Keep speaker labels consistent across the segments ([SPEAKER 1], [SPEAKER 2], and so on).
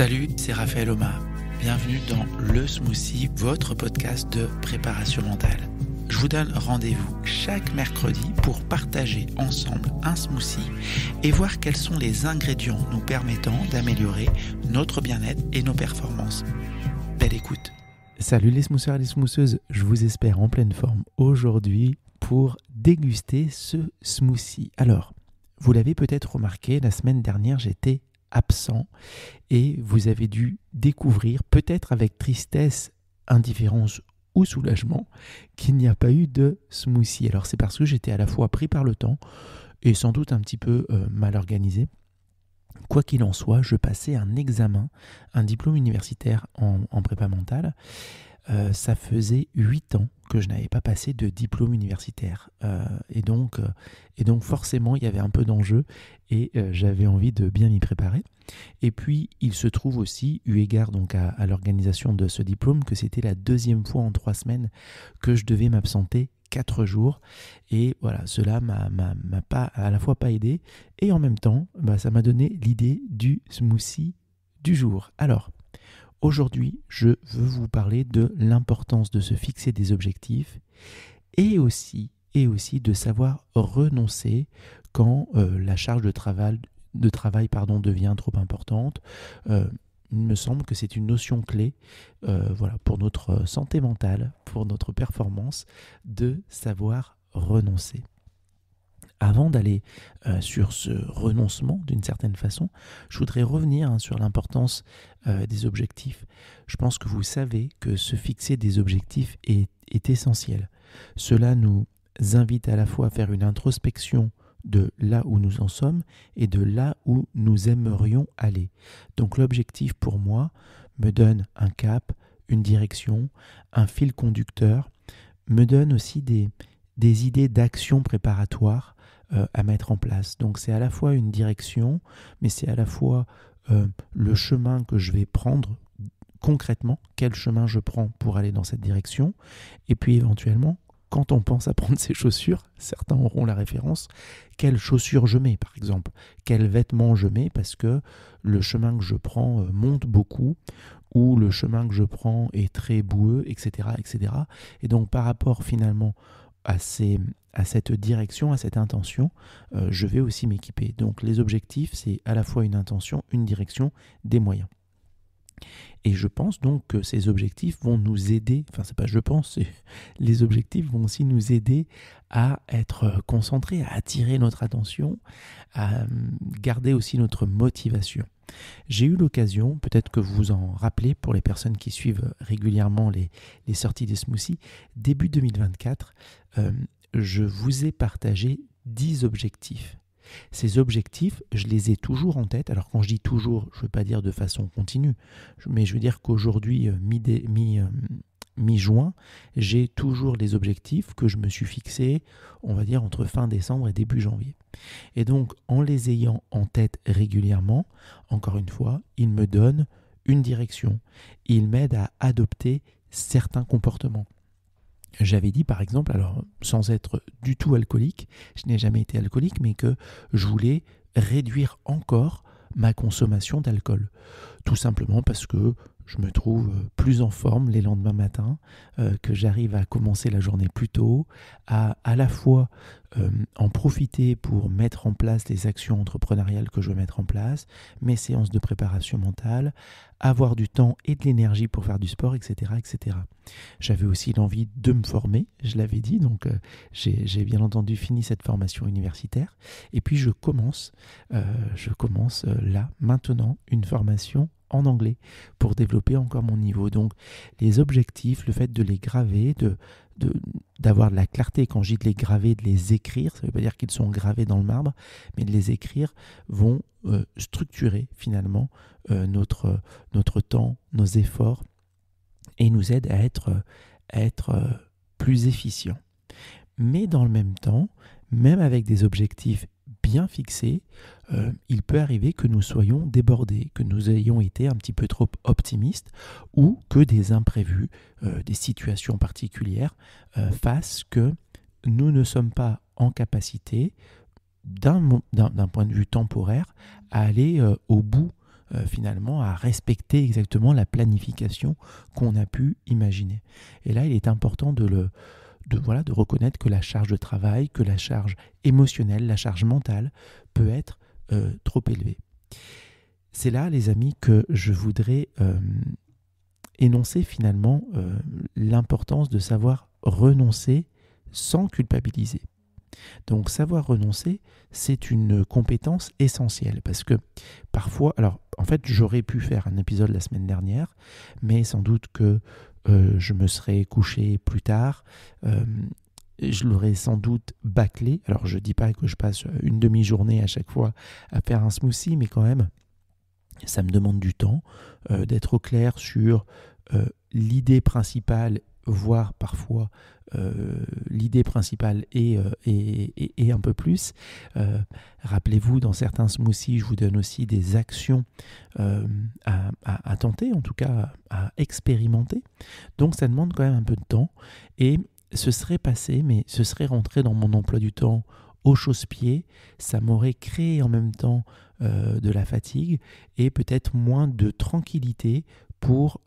[SPEAKER 1] Salut, c'est Raphaël Oma. Bienvenue dans Le Smoothie, votre podcast de préparation mentale. Je vous donne rendez-vous chaque mercredi pour partager ensemble un smoothie et voir quels sont les ingrédients nous permettant d'améliorer notre bien-être et nos performances. Belle écoute.
[SPEAKER 2] Salut les smoothers et les smootheuses, je vous espère en pleine forme aujourd'hui pour déguster ce smoothie. Alors, vous l'avez peut-être remarqué, la semaine dernière j'étais absent et vous avez dû découvrir, peut-être avec tristesse, indifférence ou soulagement, qu'il n'y a pas eu de smoothie. Alors c'est parce que j'étais à la fois pris par le temps et sans doute un petit peu mal organisé. Quoi qu'il en soit, je passais un examen, un diplôme universitaire en prépa mentale. Ça faisait 8 ans que je n'avais pas passé de diplôme universitaire. Et donc forcément, il y avait un peu d'enjeu et j'avais envie de bien m'y préparer. Et puis, il se trouve aussi, eu égard donc à l'organisation de ce diplôme, que c'était la deuxième fois en 3 semaines que je devais m'absenter 4 jours. Et voilà, cela m'a pas, à la fois pas aidé et en même temps, ça m'a donné l'idée du smoothie du jour. Alors, aujourd'hui, je veux vous parler de l'importance de se fixer des objectifs et aussi de savoir renoncer quand la charge de travail devient trop importante. Il me semble que c'est une notion clé pour notre santé mentale, pour notre performance, de savoir renoncer. Avant d'aller sur ce renoncement, d'une certaine façon, je voudrais revenir sur l'importance des objectifs. Je pense que vous savez que se fixer des objectifs est essentiel. Cela nous invite à la fois à faire une introspection de là où nous en sommes et de là où nous aimerions aller. Donc l'objectif pour moi me donne un cap, une direction, un fil conducteur, me donne aussi des idées d'action préparatoires à mettre en place. Donc c'est à la fois une direction, mais c'est à la fois le chemin que je vais prendre concrètement, quel chemin je prends pour aller dans cette direction, et puis éventuellement, quand on pense à prendre ses chaussures, certains auront la référence, quelles chaussures je mets par exemple, quels vêtements je mets parce que le chemin que je prends monte beaucoup, ou le chemin que je prends est très boueux, etc., etc. Et donc par rapport finalement à cette direction, à cette intention, je vais aussi m'équiper. Donc les objectifs, c'est à la fois une intention, une direction, des moyens. Et je pense donc que ces objectifs vont nous aider, les objectifs vont aussi nous aider à être concentrés, à attirer notre attention, à garder aussi notre motivation. J'ai eu l'occasion, peut-être que vous vous en rappelez pour les personnes qui suivent régulièrement les sorties des smoothies, début 2024, je vous ai partagé 10 objectifs. Ces objectifs, je les ai toujours en tête. Alors quand je dis toujours, je ne veux pas dire de façon continue, mais je veux dire qu'aujourd'hui, mi-juin, j'ai toujours les objectifs que je me suis fixés, on va dire entre fin décembre et début janvier. Et donc en les ayant en tête régulièrement, encore une fois, ils me donnent une direction. Ils m'aident à adopter certains comportements. J'avais dit par exemple, alors sans être du tout alcoolique, je n'ai jamais été alcoolique, mais que je voulais réduire encore ma consommation d'alcool. Tout simplement parce que je me trouve plus en forme les lendemains matins, que j'arrive à commencer la journée plus tôt, à la fois en profiter pour mettre en place les actions entrepreneuriales que je veux mettre en place, mes séances de préparation mentale, avoir du temps et de l'énergie pour faire du sport, etc., etc. J'avais aussi l'envie de me former, je l'avais dit, donc j'ai bien entendu fini cette formation universitaire. Et puis je commence là, maintenant, une formation en anglais pour développer encore mon niveau. Donc les objectifs, le fait de les graver, d'avoir de la clarté, quand je dis de les graver, de les écrire, ça ne veut pas dire qu'ils sont gravés dans le marbre, mais de les écrire vont structurer finalement notre temps, nos efforts, et nous aident à être plus efficients. Mais dans le même temps, même avec des objectifs bien fixés, il peut arriver que nous soyons débordés, que nous ayons été un petit peu trop optimistes ou que des imprévus, des situations particulières fassent que nous ne sommes pas en capacité, d'un point de vue temporaire, à aller au bout finalement à respecter exactement la planification qu'on a pu imaginer. Et là, il est important de reconnaître que la charge de travail, que la charge émotionnelle, la charge mentale peut être trop élevée. C'est là, les amis, que je voudrais énoncer finalement l'importance de savoir renoncer sans culpabiliser. Donc savoir renoncer, c'est une compétence essentielle parce que parfois, alors en fait j'aurais pu faire un épisode la semaine dernière, mais sans doute que je me serais couché plus tard, je l'aurais sans doute bâclé. Alors je ne dis pas que je passe une demi-journée à chaque fois à faire un smoothie, mais quand même ça me demande du temps, d'être au clair sur l'idée principale, voire parfois l'idée principale et un peu plus. Rappelez-vous, dans certains smoothies, je vous donne aussi des actions à tenter, en tout cas à expérimenter. Donc ça demande quand même un peu de temps et ce serait passé, mais ce serait rentré dans mon emploi du temps au chausse-pied. Ça m'aurait créé en même temps de la fatigue et peut-être moins de tranquillité pour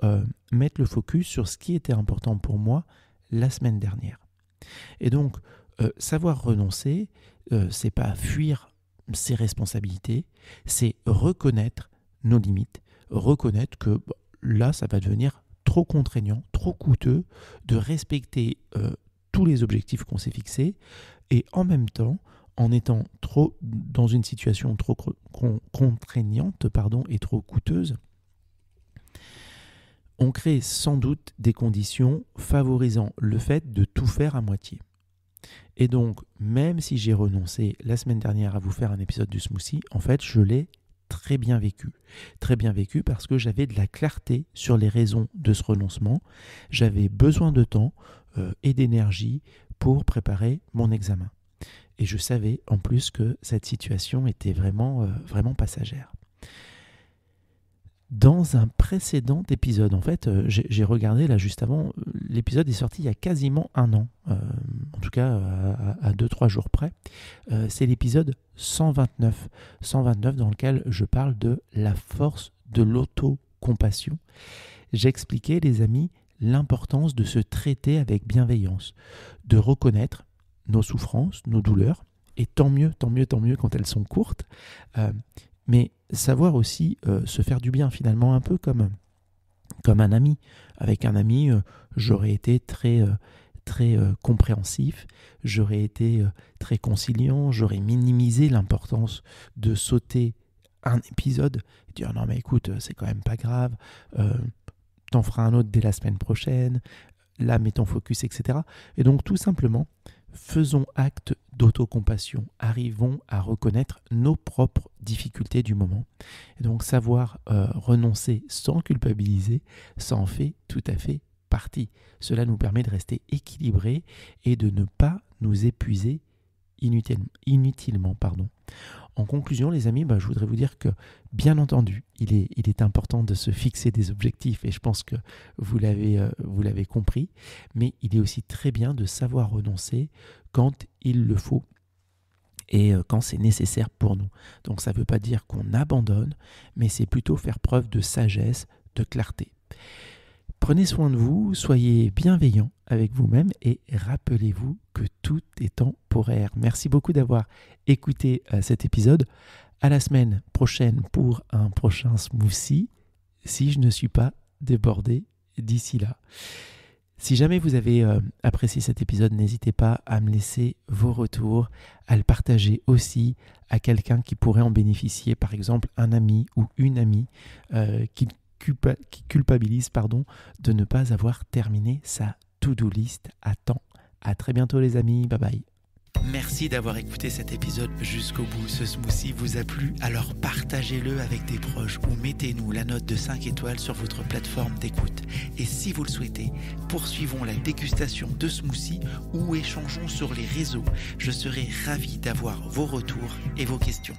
[SPEAKER 2] mettre le focus sur ce qui était important pour moi la semaine dernière. Et donc, savoir renoncer, c'est pas fuir ses responsabilités, c'est reconnaître nos limites, reconnaître que là, ça va devenir trop contraignant, trop coûteux de respecter tous les objectifs qu'on s'est fixés et en même temps, en étant trop dans une situation trop contraignante et trop coûteuse, on crée sans doute des conditions favorisant le fait de tout faire à moitié. Et donc, même si j'ai renoncé la semaine dernière à vous faire un épisode du smoothie, en fait, je l'ai très bien vécu. Très bien vécu parce que j'avais de la clarté sur les raisons de ce renoncement. J'avais besoin de temps et d'énergie pour préparer mon examen. Et je savais en plus que cette situation était vraiment passagère. Dans un précédent épisode, en fait, j'ai regardé là juste avant, l'épisode est sorti il y a quasiment un an, en tout cas à 2-3 jours près. C'est l'épisode 129 dans lequel je parle de la force de l'autocompassion. J'expliquais, les amis, l'importance de se traiter avec bienveillance, de reconnaître nos souffrances, nos douleurs, et tant mieux quand elles sont courtes, mais savoir aussi se faire du bien finalement, un peu comme un ami. Avec un ami, j'aurais été très compréhensif, j'aurais été très conciliant, j'aurais minimisé l'importance de sauter un épisode et dire non mais écoute, c'est quand même pas grave, t'en feras un autre dès la semaine prochaine, là mets ton focus, etc. Et donc tout simplement, faisons acte d'autocompassion, arrivons à reconnaître nos propres difficultés du moment. Et donc savoir renoncer sans culpabiliser, ça en fait tout à fait partie. Cela nous permet de rester équilibrés et de ne pas nous épuiser inutilement. En conclusion, les amis, je voudrais vous dire que, bien entendu, il est important de se fixer des objectifs et je pense que vous l'avez compris, mais il est aussi très bien de savoir renoncer quand il le faut et quand c'est nécessaire pour nous. Donc ça ne veut pas dire qu'on abandonne, mais c'est plutôt faire preuve de sagesse, de clarté. Prenez soin de vous, soyez bienveillants avec vous-même et rappelez-vous que tout est temporaire. Merci beaucoup d'avoir écouté cet épisode. À la semaine prochaine pour un prochain smoothie, si je ne suis pas débordé d'ici là. Si jamais vous avez apprécié cet épisode, n'hésitez pas à me laisser vos retours, à le partager aussi à quelqu'un qui pourrait en bénéficier, par exemple un ami ou une amie qui culpabilise de ne pas avoir terminé sa to-do list à temps. À très bientôt les amis, bye bye.
[SPEAKER 1] Merci d'avoir écouté cet épisode jusqu'au bout. Ce smoothie vous a plu, alors partagez-le avec des proches ou mettez-nous la note de 5 étoiles sur votre plateforme d'écoute. Et si vous le souhaitez, poursuivons la dégustation de smoothie ou échangeons sur les réseaux. Je serai ravi d'avoir vos retours et vos questions.